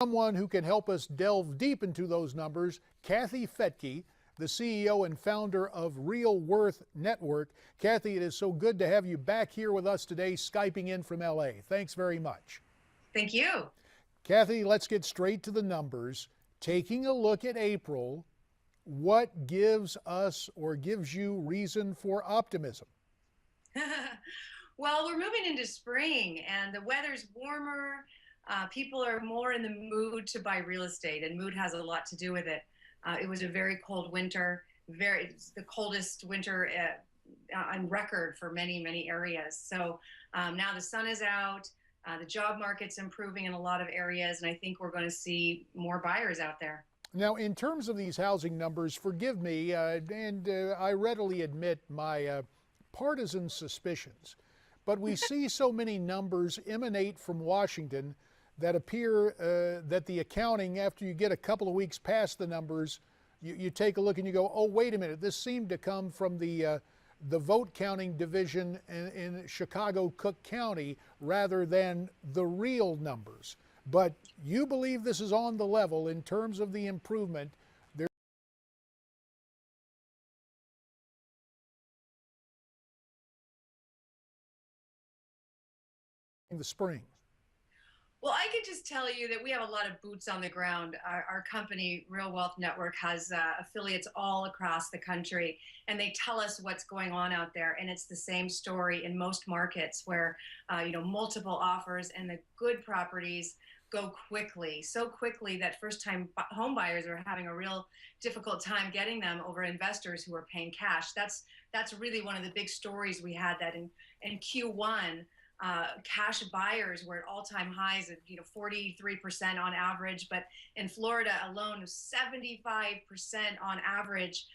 Someone who can help us delve deep into those numbers, Kathy Fettke, the CEO and founder of Real Worth Network. Kathy, it is so good to have you back here with us today, Skyping in from LA. Thanks very much. Thank you. Kathy, let's get straight to the numbers. Taking a look at April, what gives us or gives you reason for optimism? Well, we're moving into spring and the weather's warmer. People are more in the mood to buy real estate, and mood has a lot to do with it. It was a very cold winter, the coldest winter on record for many areas. So now the sun is out, the job market's improving in a lot of areas, and I think we're going to see more buyers out there. Now, in terms of these housing numbers, forgive me, I readily admit my partisan suspicions, but we see so many numbers emanate from Washington that appear that the accounting, after you get a couple of weeks past the numbers, you take a look and you go, oh, wait a minute, this seemed to come from the vote counting division in Chicago, Cook County, rather than the real numbers. But you believe this is on the level in terms of the improvement. In the spring. Well, I can just tell you that we have a lot of boots on the ground. Our company, Real Wealth Network, has affiliates all across the country, and they tell us what's going on out there. And it's the same story in most markets where, multiple offers and the good properties go quickly, so quickly that first-time home buyers are having a real difficult time getting them over investors who are paying cash. That's really one of the big stories we had, that in Q1, cash buyers were at all-time highs at 43% on average, but in Florida alone, 75% on average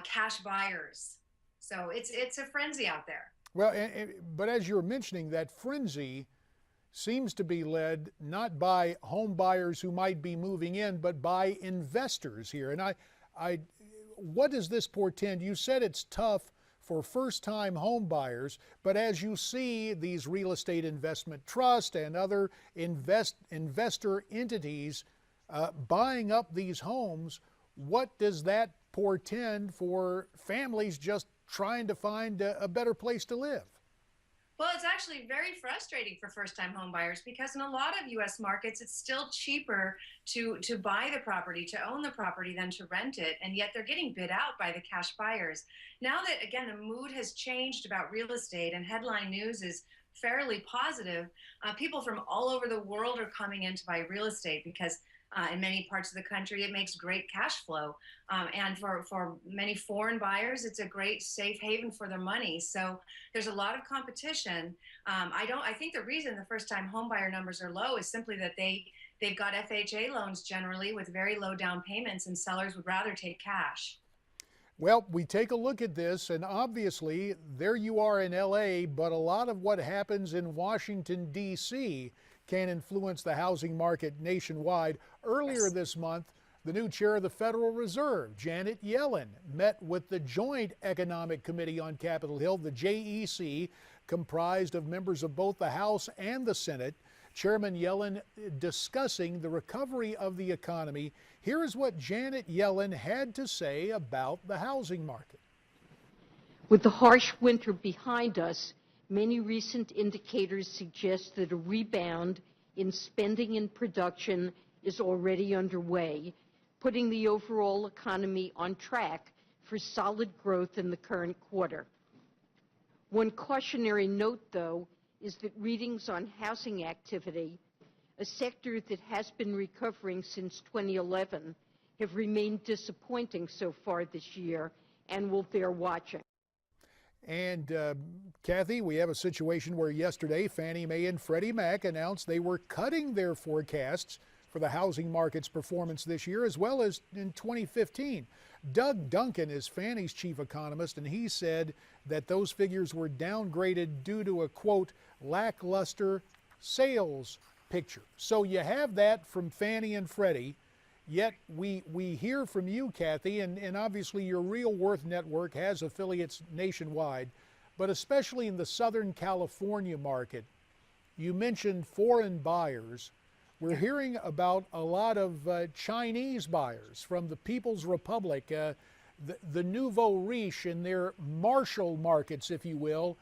cash buyers. So it's a frenzy out there. Well, but as you're mentioning, that frenzy seems to be led not by home buyers who might be moving in, but by investors here. And what does this portend? You said it's tough for first-time home buyers, but as you see these real estate investment trusts and other investor entities buying up these homes, what does that portend for families just trying to find a better place to live? Well, it's actually very frustrating for first-time home buyers, because in a lot of U.S. markets, it's still cheaper to buy the property, to own the property, than to rent it, and yet they're getting bid out by the cash buyers. Now that, again, the mood has changed about real estate and headline news is fairly positive, people from all over the world are coming in to buy real estate because in many parts of the country, it makes great cash flow. And for many foreign buyers, it's a great safe haven for their money. So there's a lot of competition. I think the reason the first-time home buyer numbers are low is simply that they've got FHA loans generally with very low down payments, and sellers would rather take cash. Well, we take a look at this, and obviously there you are in LA, but a lot of what happens in Washington, D.C. can influence the housing market nationwide. Earlier this month, the new chair of the Federal Reserve, Janet Yellen, met with the Joint Economic Committee on Capitol Hill, the JEC, comprised of members of both the House and the Senate. Chairman Yellen discussing the recovery of the economy. Here is what Janet Yellen had to say about the housing market. With the harsh winter behind us, many recent indicators suggest that a rebound in spending and production is already underway, putting the overall economy on track for solid growth in the current quarter. One cautionary note, though, is that readings on housing activity, a sector that has been recovering since 2011, have remained disappointing so far this year and will bear watching. And Kathy, we have a situation where yesterday Fannie Mae and Freddie Mac announced they were cutting their forecasts for the housing market's performance this year, as well as in 2015. Doug Duncan is Fannie's chief economist, and he said that those figures were downgraded due to a, quote, lackluster sales picture. So you have that from Fannie and Freddie, yet we hear from you, Kathy, and obviously your Real Worth Network has affiliates nationwide, but especially in the Southern California market, you mentioned foreign buyers, we're hearing about a lot of Chinese buyers from the People's Republic, the nouveau riche in their Marshall markets, if you will,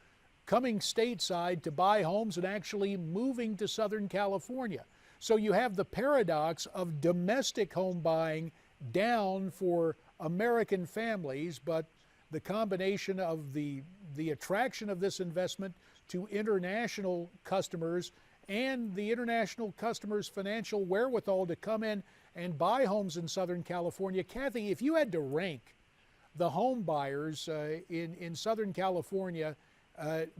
coming stateside to buy homes and actually moving to Southern California. So you have the paradox of domestic home buying down for American families, but the combination of the attraction of this investment to international customers and the international customers' financial wherewithal to come in and buy homes in Southern California. Kathy, if you had to rank the home buyers in Southern California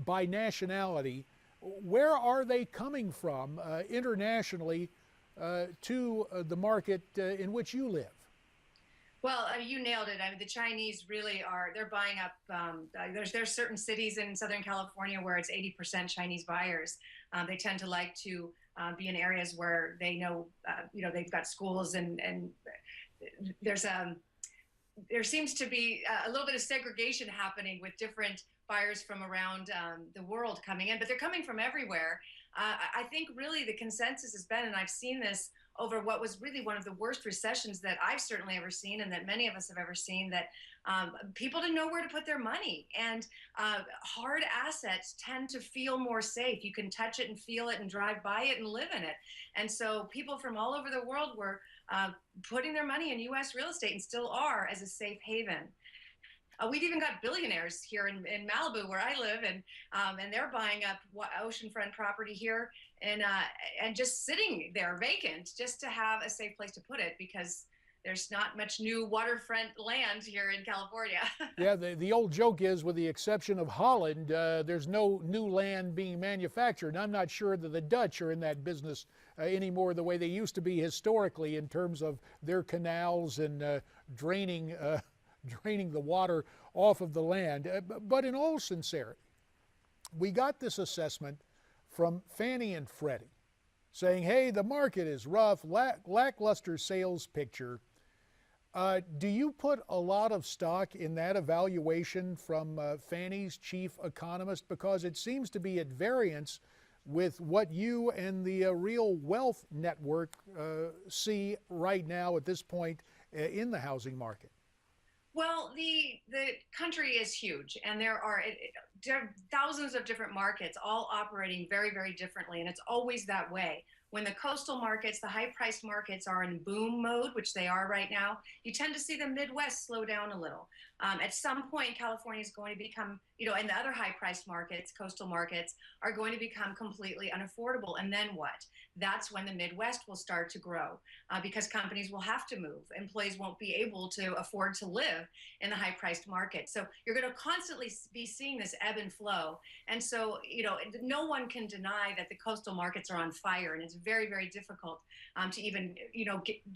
by nationality, where are they coming from internationally to the market in which you live? Well, you nailed it. I mean, the Chinese really they're buying up. There's certain cities in Southern California where it's 80% Chinese buyers. They tend to like to be in areas where they know, they've got schools and there seems to be a little bit of segregation happening with different buyers from around the world coming in, but they're coming from everywhere. I think really the consensus has been, and I've seen this over what was really one of the worst recessions that I've certainly ever seen and that many of us have ever seen, that people didn't know where to put their money. And hard assets tend to feel more safe. You can touch it and feel it and drive by it and live in it. And so people from all over the world were putting their money in U.S. real estate and still are as a safe haven. We've even got billionaires here in Malibu, where I live, and they're buying up oceanfront property here and just sitting there vacant, just to have a safe place to put it, because there's not much new waterfront land here in California. Yeah, the old joke is, with the exception of Holland, there's no new land being manufactured. I'm not sure that the Dutch are in that business anymore the way they used to be historically in terms of their canals and draining the water off of the land. But in all sincerity, we got this assessment from Fannie and Freddie saying, hey, the market is rough, lackluster sales picture. Do you put a lot of stock in that evaluation from Fannie's chief economist? Because it seems to be at variance with what you and the Real Wealth Network see right now at this point in the housing market. Well, the country is huge, and there are thousands of different markets all operating very, very differently, and it's always that way. When the coastal markets, the high-priced markets, are in boom mode, which they are right now, you tend to see the Midwest slow down a little. At some point, California is going to become, and the other high-priced markets, coastal markets, are going to become completely unaffordable. And then what? That's when the Midwest will start to grow, because companies will have to move. Employees won't be able to afford to live in the high-priced market. So you're going to constantly be seeing this ebb and flow. And so, no one can deny that the coastal markets are on fire, and it's very, very difficult to even,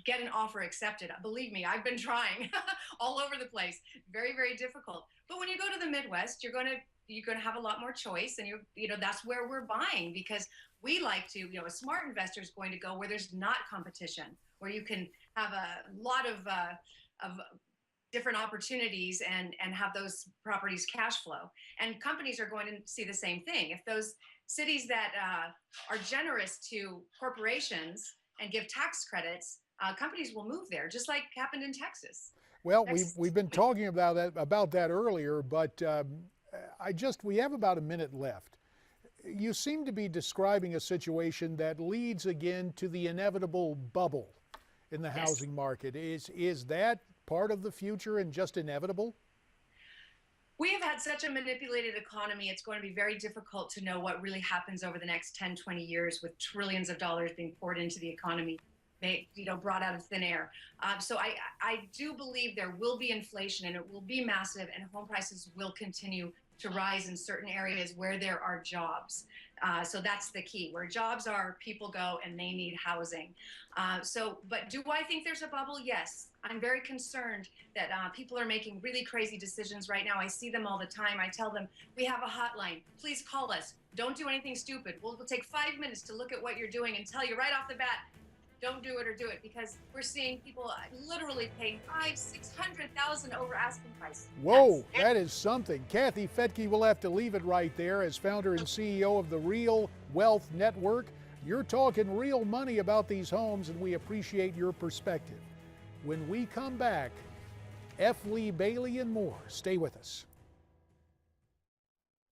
get an offer accepted. Believe me, I've been trying all over the place. Very, very difficult. But when you go to the Midwest, you're going to have a lot more choice, and that's where we're buying, because we like to, a smart investor is going to go where there's not competition, where you can have a lot of different opportunities and have those properties cash flow. And companies are going to see the same thing. If those cities that are generous to corporations and give tax credits, companies will move there, just like happened in Texas. Well, we've been talking about that earlier, but we have about a minute left. You seem to be describing a situation that leads again to the inevitable bubble in the housing market. Is that part of the future and just inevitable? We have had such a manipulated economy, it's going to be very difficult to know what really happens over the next 10, 20 years with trillions of dollars being poured into the economy, brought out of thin air. So I do believe there will be inflation, and it will be massive, and home prices will continue to rise in certain areas where there are jobs. So that's the key. Where jobs are, people go, and they need housing. But do I think there's a bubble? Yes. I'm very concerned that people are making really crazy decisions right now. I see them all the time. I tell them, we have a hotline. Please call us. Don't do anything stupid. We'll take 5 minutes to look at what you're doing and tell you right off the bat, don't do it or do it, because we're seeing people literally paying $500,000-$600,000 over asking price. Whoa, that is something. Kathy Fettke, will have to leave it right there. As founder and CEO of the Real Wealth Network, You're talking real money about these homes, and we appreciate your perspective. When we come back, F. Lee Bailey and more. Stay with us.